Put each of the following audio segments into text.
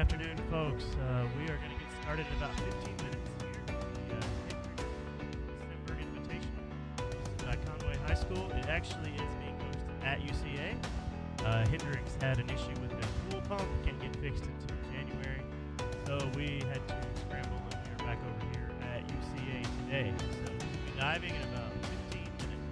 Afternoon, folks. We are going to get started in about 15 minutes here with the Hendrix December Invitational hosted by Conway High School. It actually is being hosted at UCA. Hendrix had an issue with their pool pump, can't get fixed until January, so we had to scramble and we are back over here at UCA today. So we'll be diving in about 15 minutes.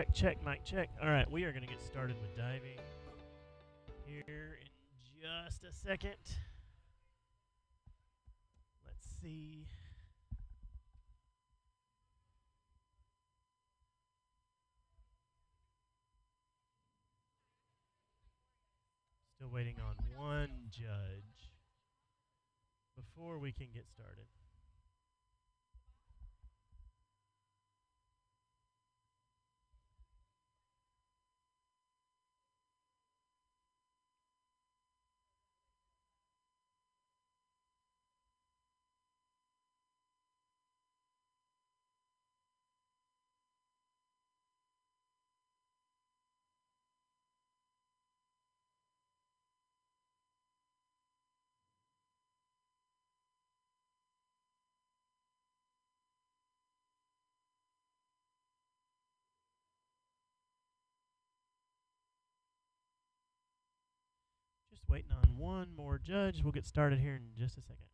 Check, check, mic check. All right, we are going to get started with diving here in just a second. Let's see. Still waiting on one judge before we can get started. Just waiting on one more judge. We'll get started here in just a second.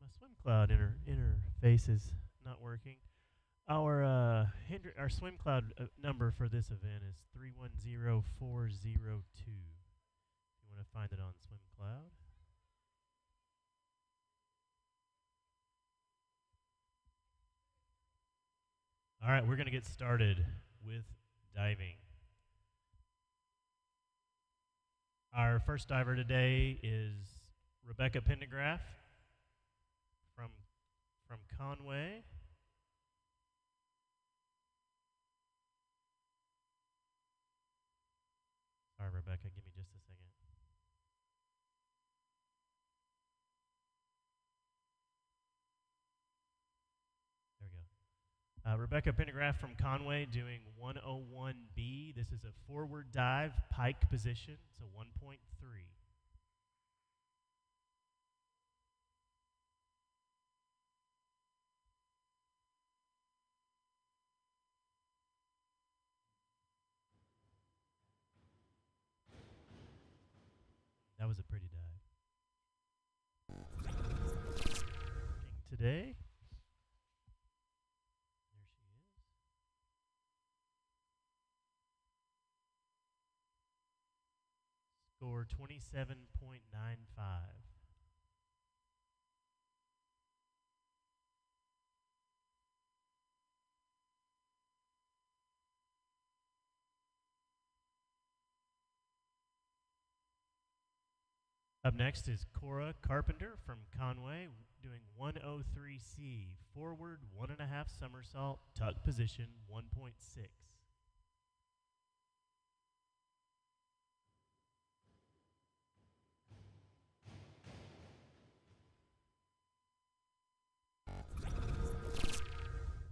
My swim cloud interface is not working. Our our swim cloud number for this event is 310402. If you want to find it on swim cloud. All right, we're going to get started with diving. Our first diver today is Rebecca Pendergraft from Conway. All right, Rebecca, give me just a second. There we go. Rebecca Pendergraft from Conway doing 101B. This is a forward dive, pike position. It's a 1.3. That was a pretty dive. Working today. There she is. Score 27.95. Up next is Cora Carpenter from Conway doing 103C, forward 1.5 somersault, tuck position 1.6.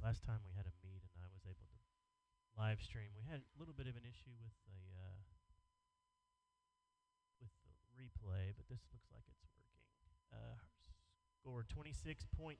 Last time we had a meet and I was able to live stream, we had a little bit of an issue with the replay, but this looks like it's working. Score 26.4.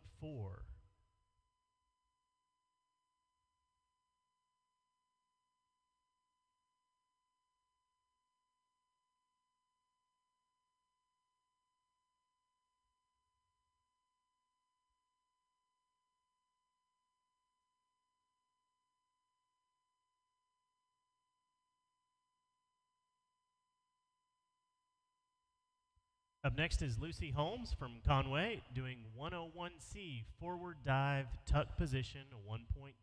Up next is Lucy Holmes from Conway doing 101C, forward dive, tuck position 1.2.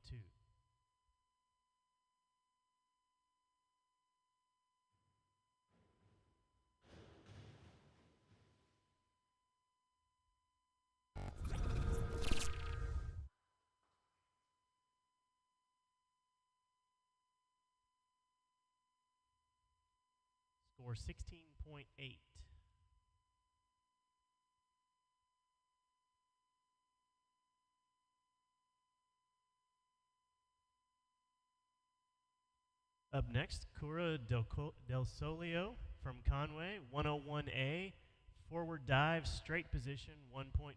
Score 16.8. Up next, Del Solio from Conway, 101A, forward dive, straight position, 1.4.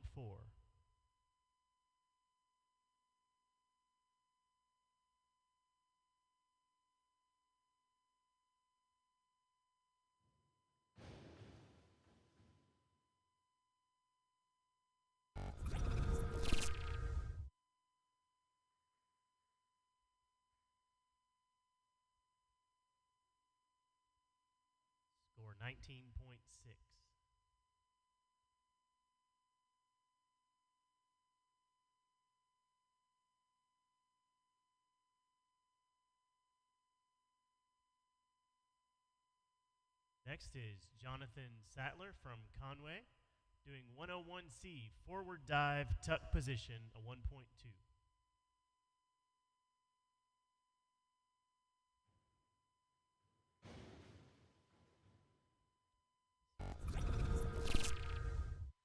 Score 19.6. Next is Jonathan Sattler from Conway, doing 101C, forward dive, tuck position, a 1.2.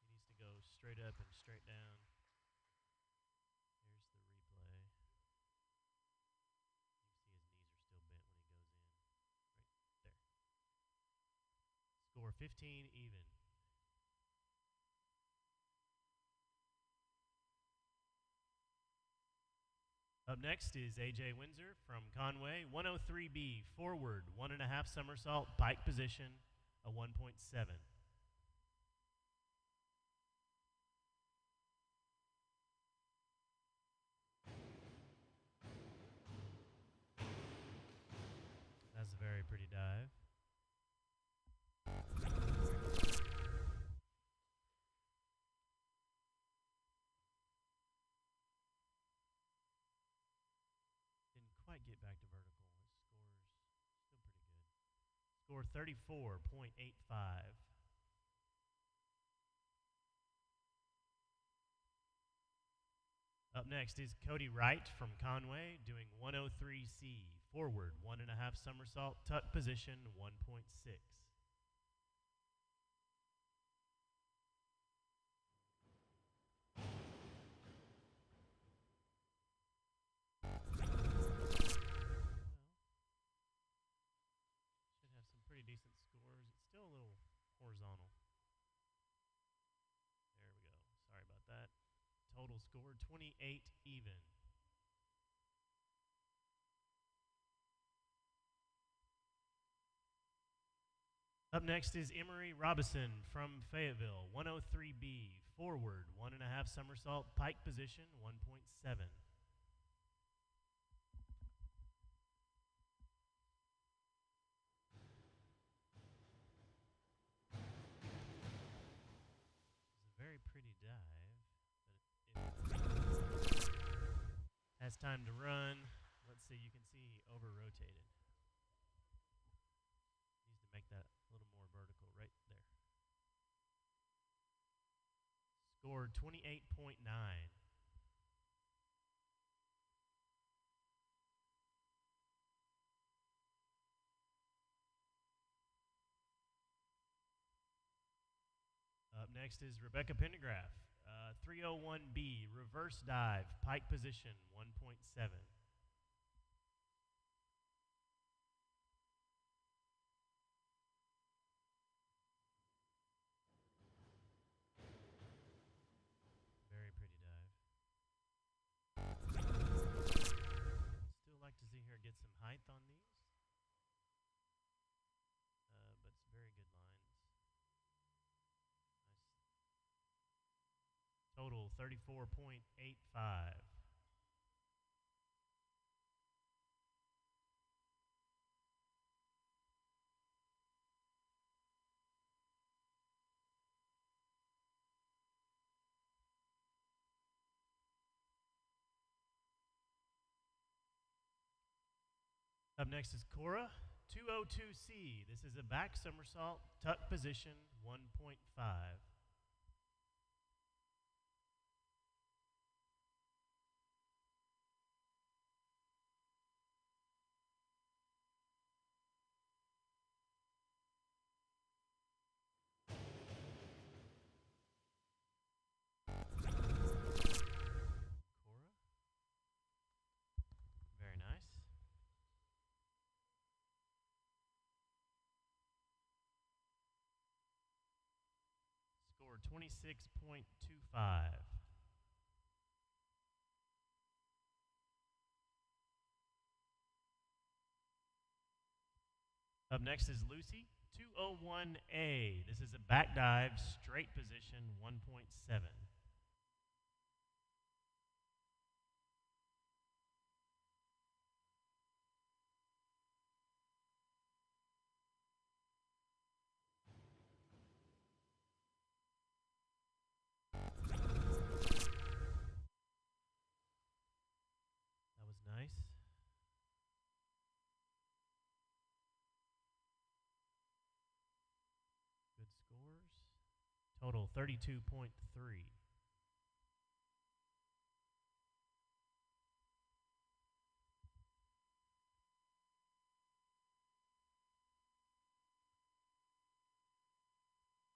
He needs to go straight up and straight down. Here's the replay. You can see his knees are still bent when he goes in. Right there. Score 15 even. Up next is AJ Windsor from Conway, 103B, forward, 1.5 somersault, pike position, a 1.7. That's a very pretty dive. Didn't quite get back to vertical. His score's still pretty good. Score 34.85. Up next is Cody Wright from Conway, doing 103C, forward, 1.5 somersault, tuck position, 1.6. Should have some pretty decent scores. It's still a little horizontal. There we go. Sorry about that. Total score 28 even. Up next is Emery Robison from Fayetteville, 103B, forward, 1.5 somersault, pike position, 1.7. Very pretty dive, but it has time to run. Let's see, you can see he over-rotated. Needs to make that a little more vertical right there. Scored 28.9. Up next is Rebecca Pendergraph, 301B, reverse dive, pike position, 1.7. Very pretty dive. Still like to see her get some height on these, but it's very good lines. Total 34.85. Up next is Cora, 202C. This is a back somersault, tuck position, 1.5. Cora. Very nice. 26.25. Up next is Lucy, 201A. This is a back dive, straight position, 1.7. That was nice. Good scores. Total 32.3.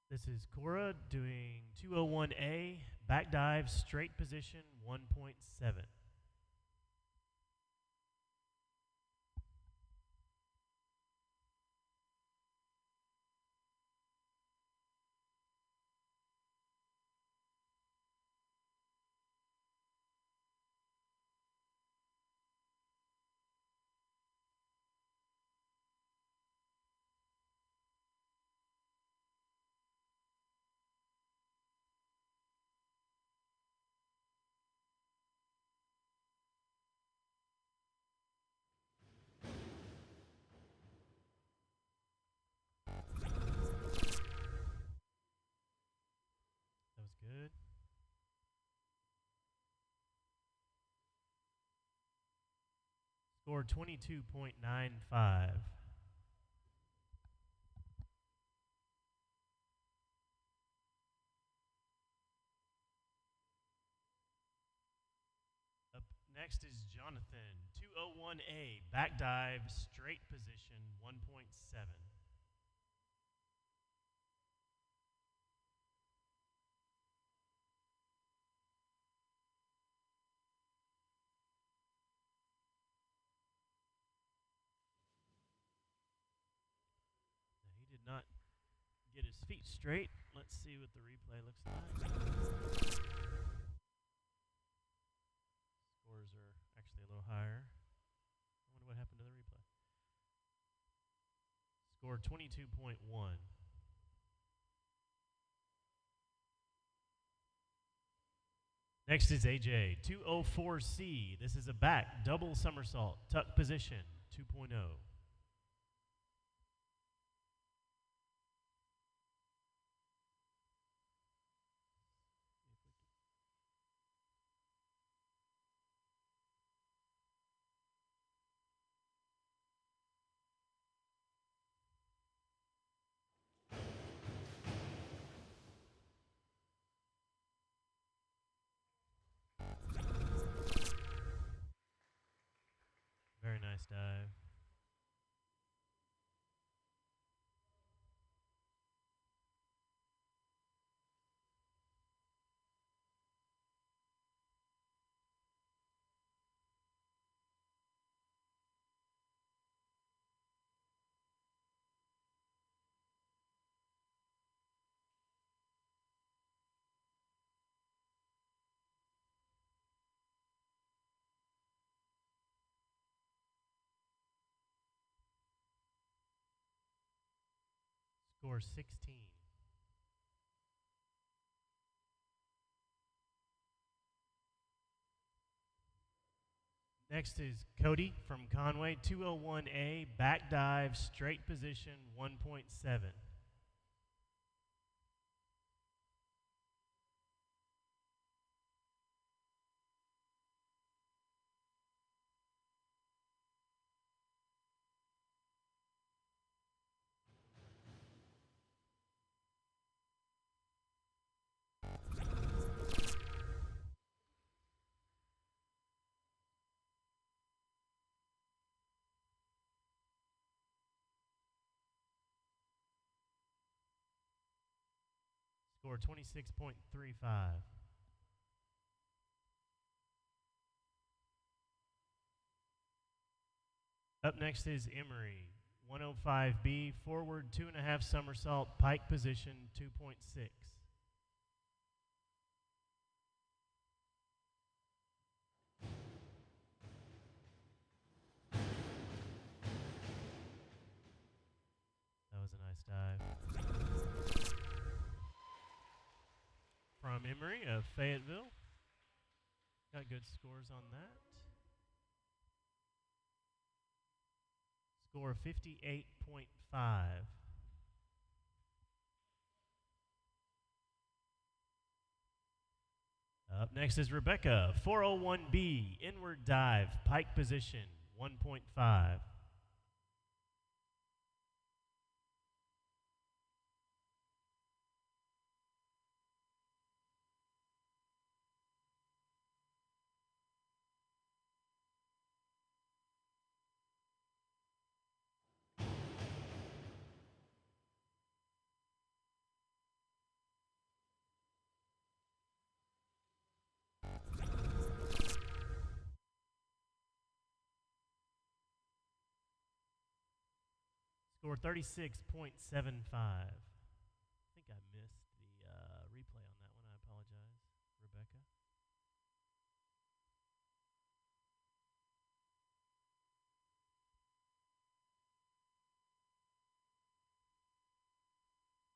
This is Cora doing 201A, back dive, straight position, 1.7. That was good. Score 22.95. Up next is Jonathan, 201A, back dive, straight position, 1.7. Now, he did not get his feet straight. Let's see what the replay looks like. Scores are actually a little higher. I wonder what happened to the replay. Score 22.1. Next is AJ, 204C. This is a back double somersault, tuck position, 2.0. Very nice dive. Score 16. Next is Cody from Conway, 201A, back dive, straight position, 1.7. Score 26.35. Up next is Emery, 105B, forward 2.5 somersault, pike position, 2.6. CHS Dive. From Emory of Fayetteville. Got good scores on that. Score 58.5. Up next is Rebecca, 401B, inward dive, pike position, 1.5. Score 36.75. I think I missed the replay on that one. I apologize, Rebecca.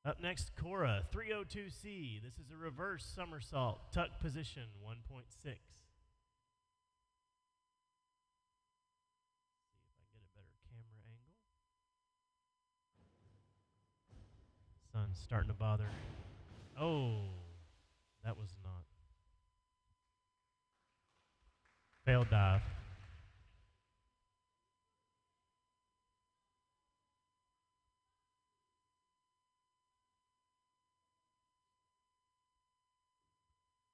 Up next, Cora, 302C. This is a reverse somersault, tuck position, 1.6. See if I can get a better camera angle. Sun's starting to bother. Oh, that was not. Failed dive.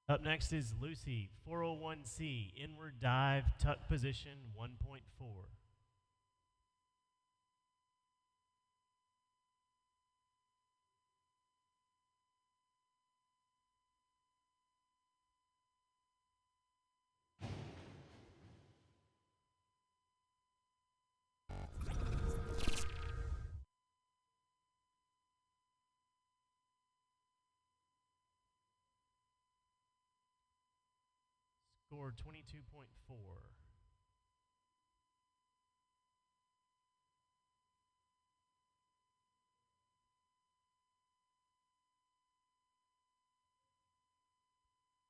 Up next is Lucy, 401C, inward dive, tuck position, 1.4. Score 22.4.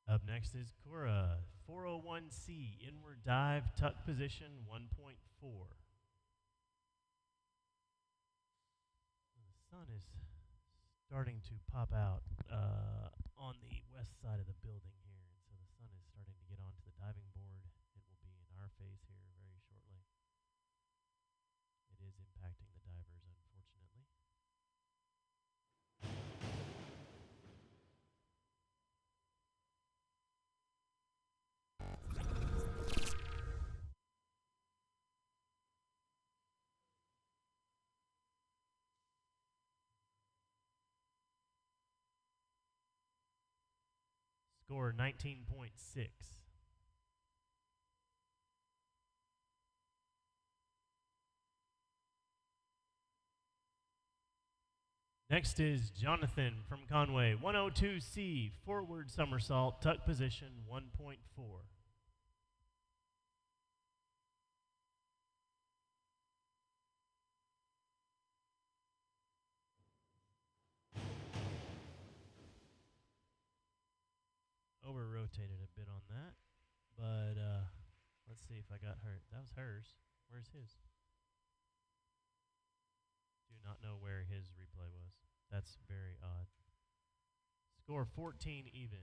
Up next is Cora, 401C, inward dive, tuck position, 1.4. The sun is starting to pop out on the west side of the building here, and so the sun is starting to get onto the diving board. It will be in our face here very shortly. It is impacting the divers, unfortunately. Score 19.6. Next is Jonathan from Conway, 102C, forward somersault, tuck position, 1.4. Over-rotated a bit on that, but let's see if I got hurt. That was hers. Where's his? Do not know where his replay was. That's very odd. Score 14 even.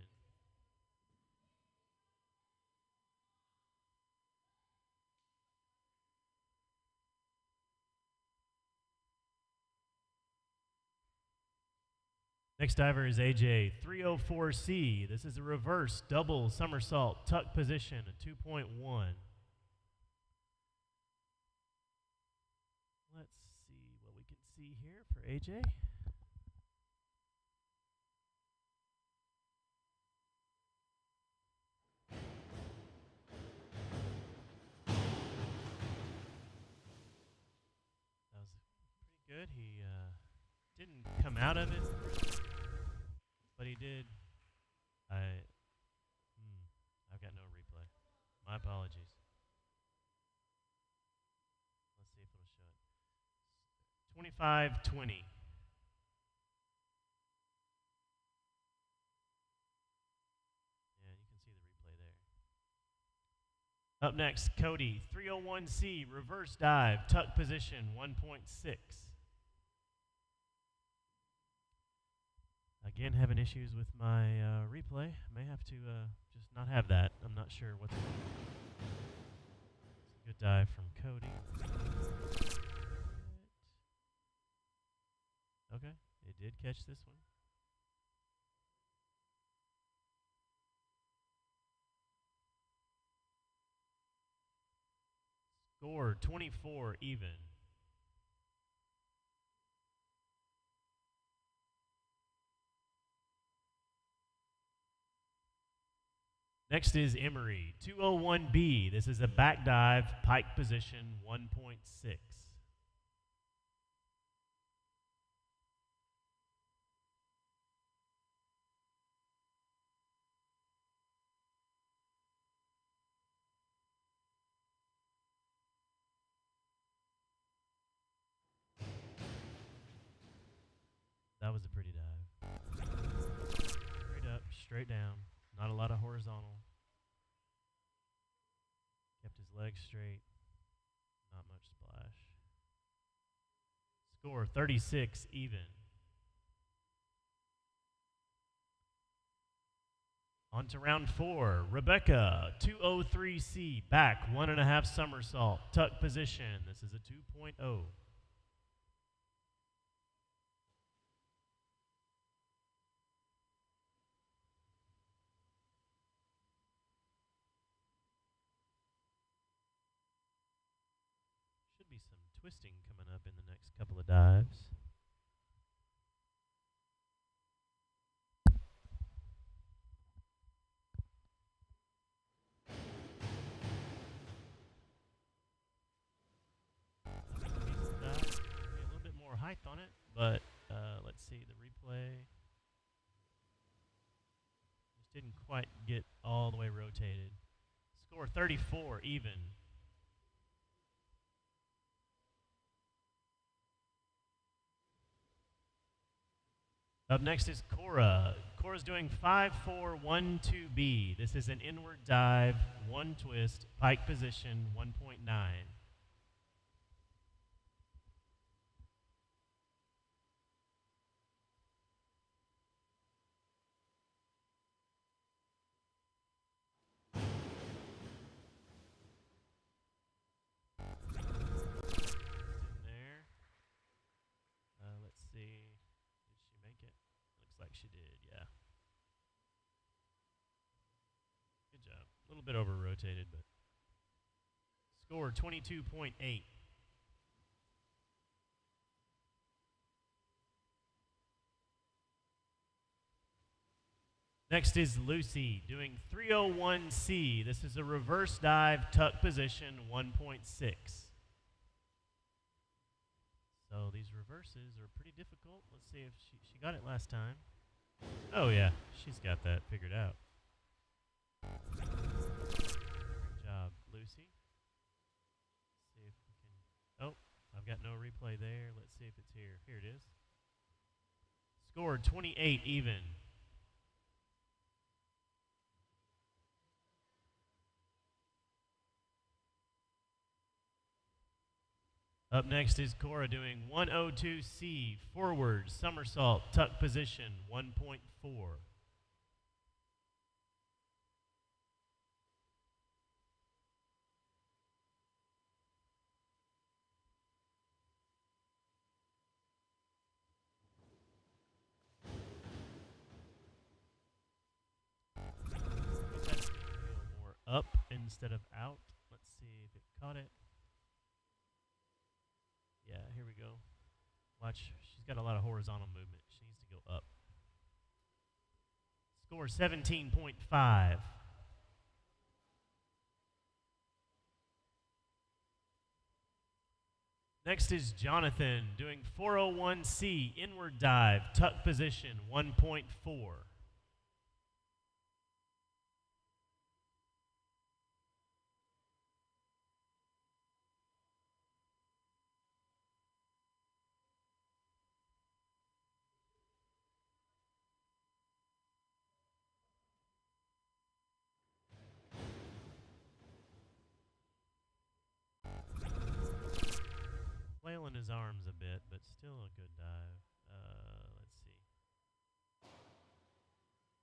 Next diver is AJ, 304C. This is a reverse double somersault, tuck position, a 2.1. Let's see what we can see here for AJ. That was pretty good. He didn't come out of it, but he did. I've got no replay. My apologies. Let's see if it'll show it. 25-20. Up next, Cody, 301C, reverse dive, tuck position, 1.6. Again, having issues with my replay. May have to just not have that. I'm not sure what's going on. It's a good dive from Cody. Okay, it did catch this one. Score 24 even. Next is Emory, 201B. This is a back dive, pike position, 1.6. That was a pretty dive. Straight up, straight down. Not a lot of horizontal. Kept his legs straight. Not much splash. Score 36 even. On to round 4. Rebecca, 203C, back 1.5 somersault, tuck position. This is a 2.0. Should be some twisting coming up in the next couple of dives. A little bit more height on it, but let's see the replay. Just didn't quite get all the way rotated. Score 34 even. Up next is Cora. Cora's doing 5-4-1-2B. This is an inward dive, one twist, pike position, 1.9. Let's see. Did she make it? Looks like she did, yeah. Good job. A little bit over rotated, but score 22.8. Next is Lucy doing 301C. This is a reverse dive, tuck position, 1.6. So these reverses are pretty difficult. Let's see if she got it last time. Oh yeah, she's got that figured out. Great job, Lucy. Let's see if we can. Oh, I've got no replay there. Let's see if it's here. Here it is. Scored 28 even. Up next is Cora doing 102C, forward, somersault, tuck position, 1.4. That's more up instead of out. Let's see if it caught it. Yeah, here we go. Watch, she's got a lot of horizontal movement. She needs to go up. Score 17.5. Next is Jonathan doing 401C, inward dive, tuck position, 1.4. Still a good dive. Let's see.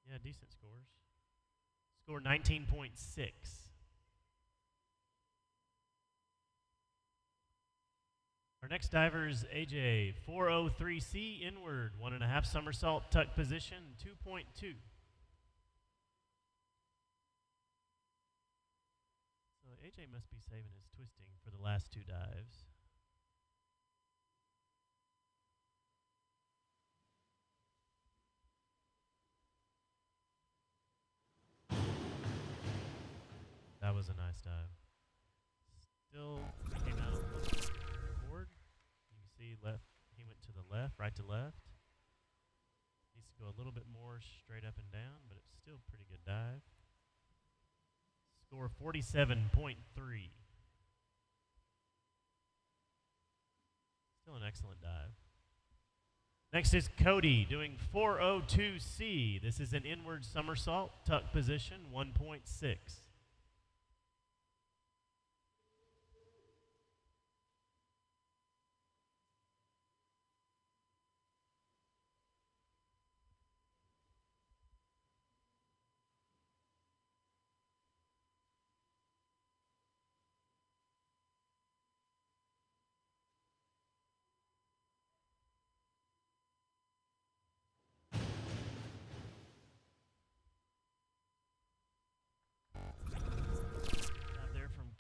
Yeah, decent scores. Score 19.6. Our next diver is AJ, 403C inward, 1.5 somersault, tuck position, 2.2. So AJ must be saving his twisting for the last two dives. That was a nice dive. Still came out a little forward. You can see left. He went to the left, right to left. Needs to go a little bit more straight up and down, but it's still a pretty good dive. Score 47.3. Still an excellent dive. Next is Cody doing 402C. This is an inward somersault, tuck position, 1.6.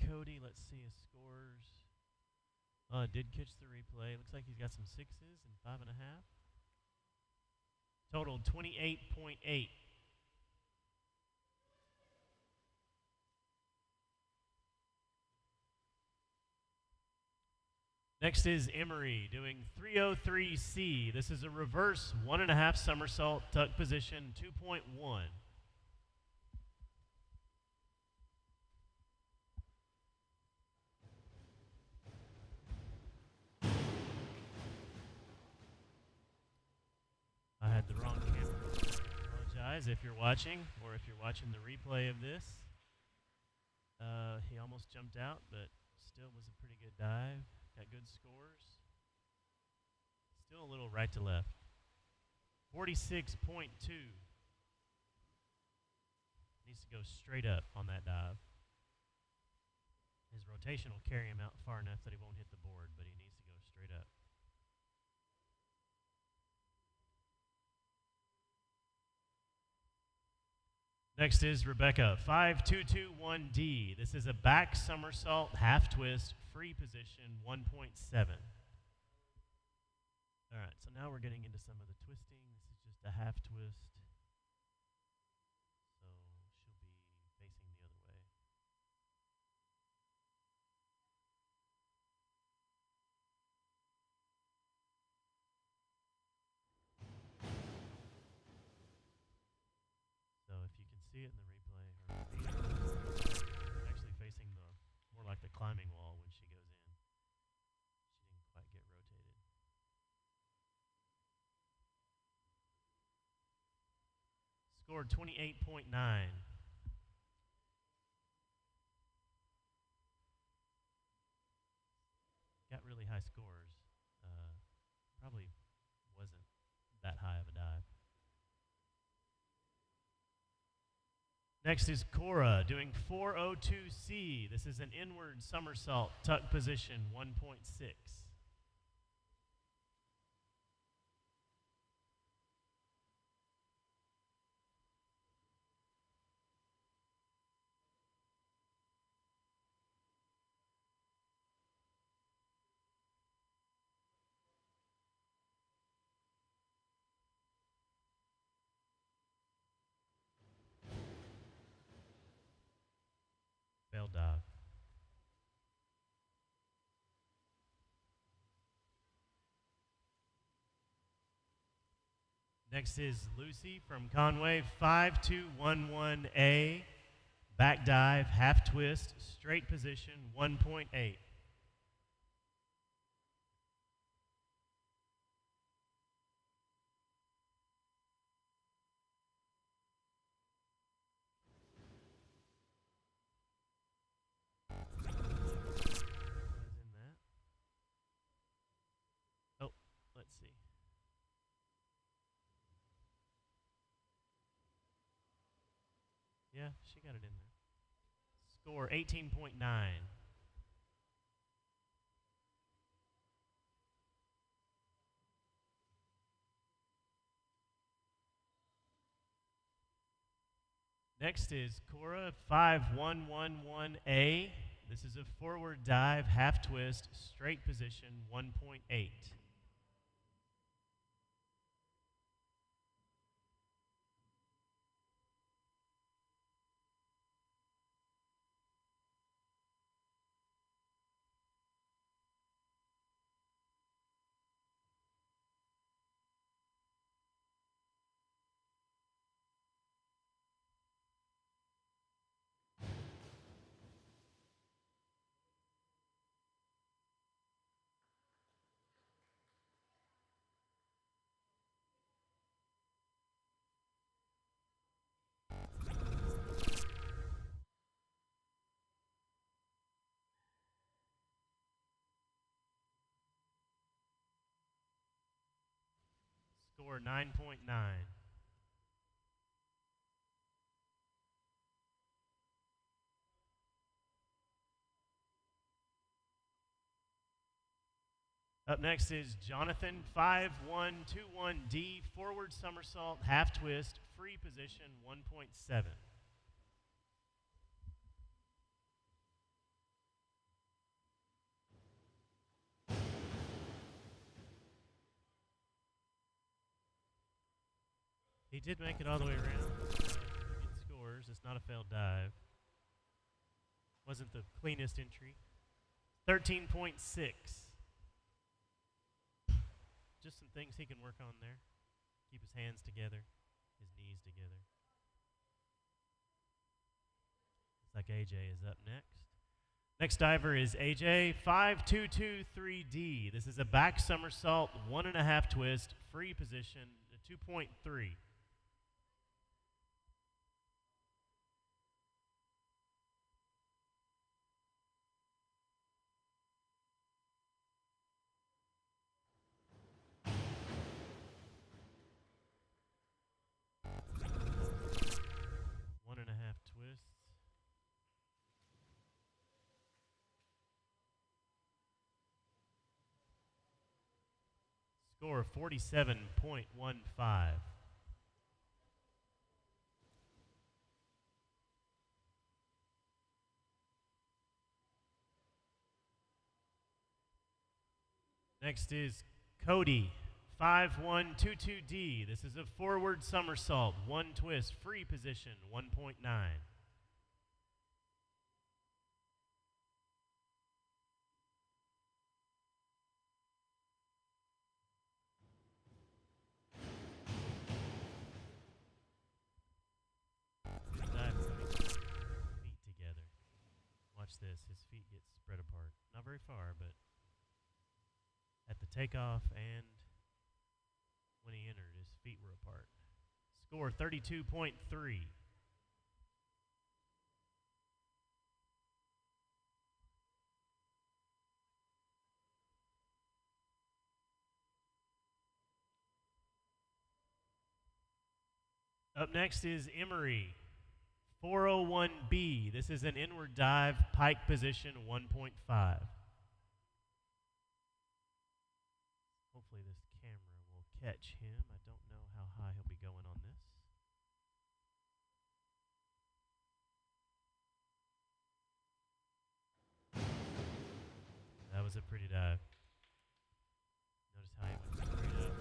Cody, let's see his scores. Did catch the replay. Looks like he's got some 6s and 5.5. Total 28.8. Next is Emery doing 303C. This is a reverse 1.5 somersault, tuck position, 2.1. I had the wrong camera. I apologize if you're watching or if you're watching the replay of this. He almost jumped out, but still was a pretty good dive. Got good scores. Still a little right to left. 46.2. Needs to go straight up on that dive. His rotation will carry him out far enough that he won't hit the board, but he needs to go straight up. Next is Rebecca, 5221D. This is a back somersault, half twist, free position, 1.7. All right, so now we're getting into some of the twisting. This is just a half twist. So she'll be facing the other way. So if you can see it in the replay, her feet are actually facing the more like the climbing wall when she goes in. She didn't quite get rotated. Scored 28.9. Got really high scores. Probably wasn't that high of a dive. Next is Cora doing 402C. This is an inward somersault, tuck position, 1.6. Failed dive. Next is Lucy from Conway, 5211A. Back dive, half twist, straight position, 1.8. Yeah, she got it in there. Score 18.9. Next is Cora 5111A. This is a forward dive, half twist, straight position, 1.8. Score 9.9. Up next is Jonathan 5121D, forward somersault, half twist, free position, 1.7. He did make it all the way around. Good scores. It's not a failed dive. Wasn't the cleanest entry. 13.6. Just some things he can work on there. Keep his hands together, his knees together. Looks like AJ is up next. Next diver is AJ 5223D. This is a back somersault, 1.5 twist, free position, 2.3. One and a half twists. Score 47.15. Next is Cody 5122D. This is a forward somersault, 1 twist, free position, 1.9. Feet together. Watch this. His feet get spread apart. Not very far, but at the takeoff and when he entered, his feet were apart. Score 32.3. Up next is Emery 401B. This is an inward dive, pike position, 1.5. Hopefully this camera will catch him. I don't know how high he'll be going on this. That was a pretty dive. Notice how he went straight up.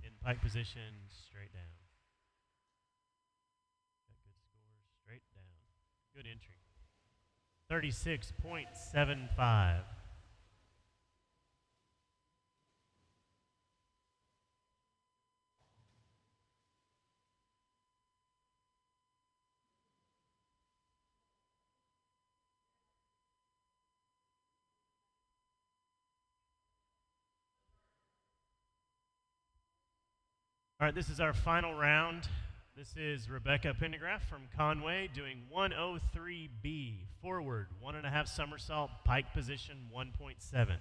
In pike position, straight down. Got good scores, straight down. Good entry. 36.75. All right, this is our final round. This is Rebecca Pendergraph from Conway doing 103B, forward, 1.5 somersault, pike position, 1.7.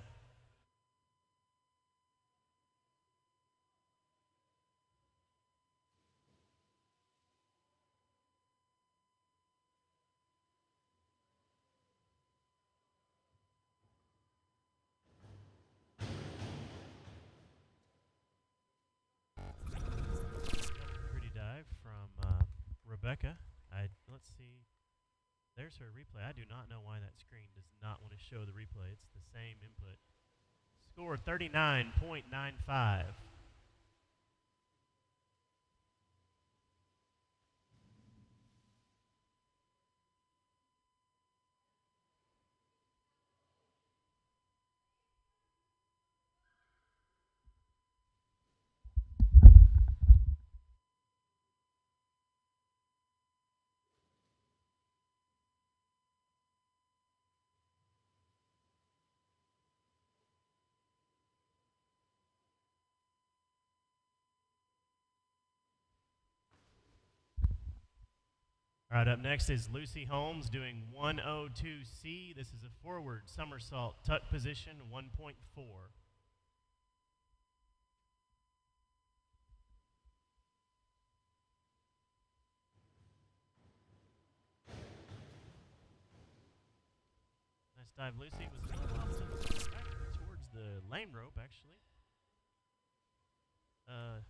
Rebecca. Let's see. There's her replay. I do not know why that screen does not want to show the replay. It's the same input. Score 39.95. All right, up next is Lucy Holmes doing 102C. This is a forward somersault tuck position, 1.4. Nice dive, Lucy. Was a little off towards the lame rope, actually. What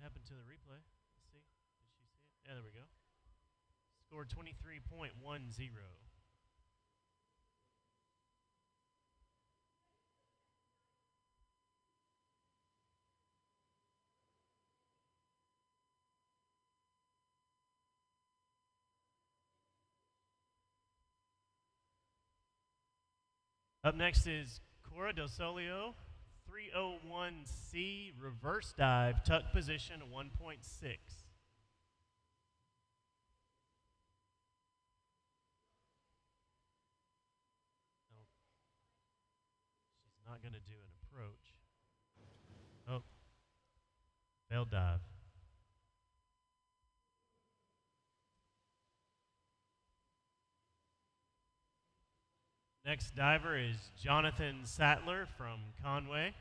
happened to the replay? Let's see. Did she see it? Yeah, there we go. Scored 23.10. Up next is Cora Del Solio, 301C reverse dive, tuck position, 1.6. She's not going to do an approach. Oh, failed dive. Next diver is Jonathan Sattler from Conway.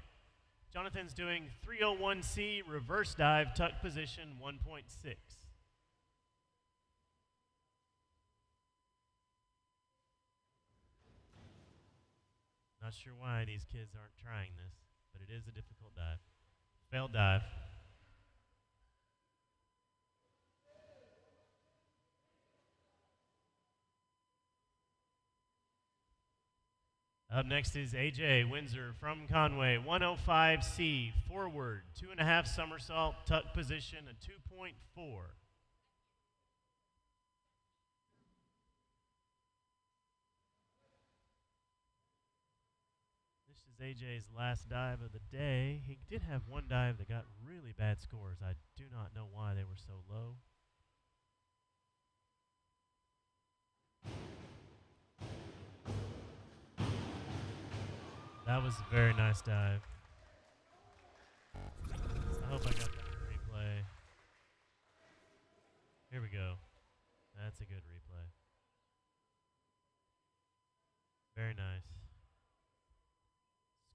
Jonathan's doing 301C reverse dive, tuck position, 1.6. Not sure why these kids aren't trying this, but it is a difficult dive. Failed dive. Up next is AJ Windsor from Conway, 105C, forward, 2.5 somersault, tuck position, a 2.4. This is AJ's last dive of the day. He did have one dive that got really bad scores. I do not know why they were so low. That was a very nice dive. I hope I got that replay. Here we go. That's a good replay. Very nice.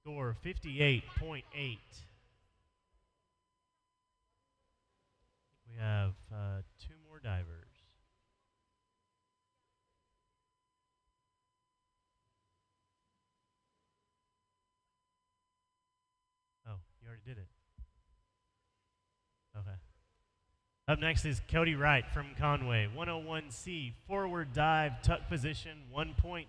Score 58.8. We have 2 more divers. Oh, you already did it. Okay. Up next is Cody Wright from Conway, 101C, forward dive, tuck position, 1.2.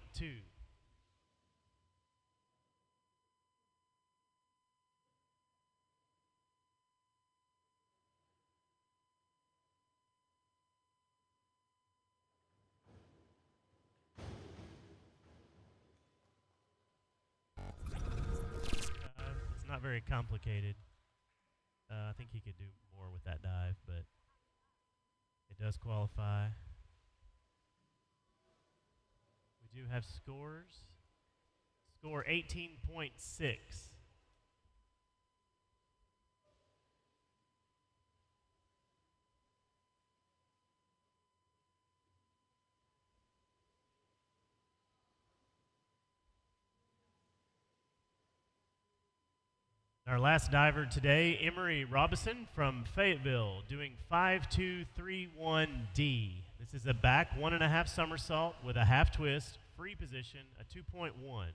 It's not very complicated. I think he could do more with that dive, but it does qualify. We do have scores. Score 18.6. Our last diver today, Emery Robinson from Fayetteville, doing 5231D. This is a back 1.5 somersault with a half twist, free position, a 2.1.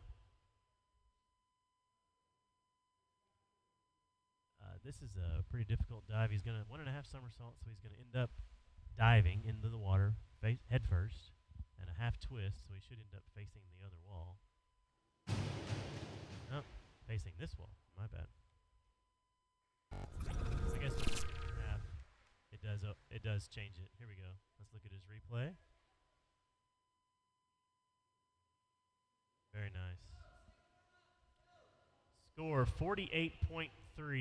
This is a pretty difficult dive. He's going to 1.5 somersault, so he's going to end up diving into the water head first, and a half twist, so he should end up facing the other wall. Oh, facing this wall. My bad. I guess half. It does change it. Here we go. Let's look at his replay. Very nice. Score 48.3. Give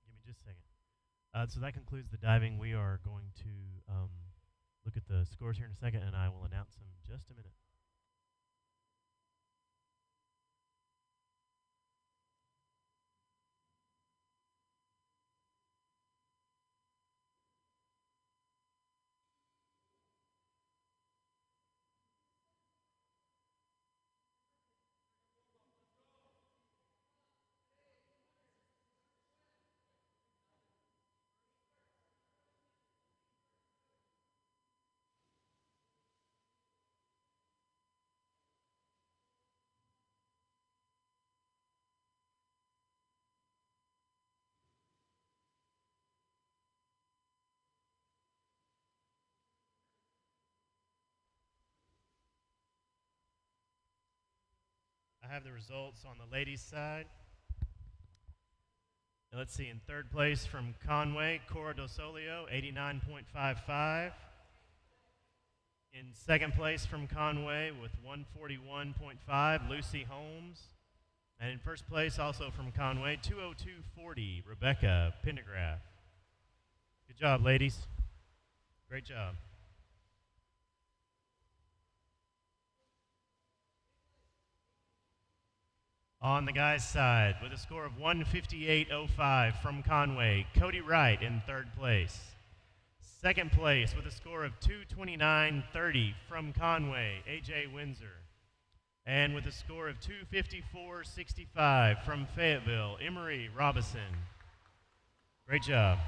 me just a second. So that concludes the diving. We are going to look at the scores here in a second, and I will announce them in just a minute. I have the results on the ladies' side. Now let's see, in third place from Conway, Cora Dosolio, 89.55. In second place from Conway with 141.5, Lucy Holmes. And in first place also from Conway, 202.40, Rebecca Pendergraph. Good job, ladies. Great job. On the guys' side, with a score of 158.05 from Conway, Cody Wright in third place. Second place with a score of 229.30 from Conway, AJ Windsor. And with a score of 254.65 from Fayetteville, Emery Robison. Great job.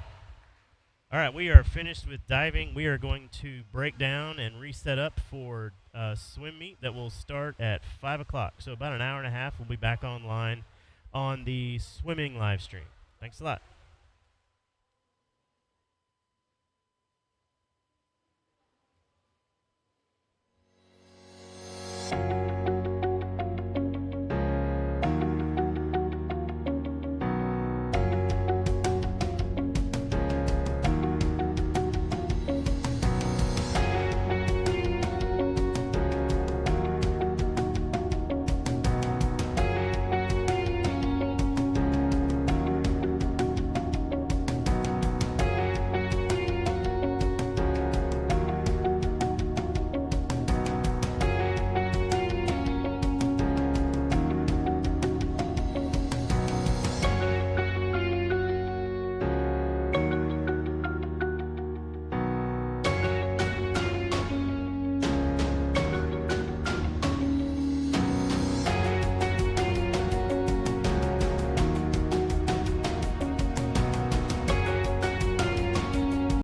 All right, we are finished with diving. We are going to break down and reset up for swim meet that will start at 5 o'clock. So about an hour and a half, we'll be back online on the swimming live stream. Thanks a lot.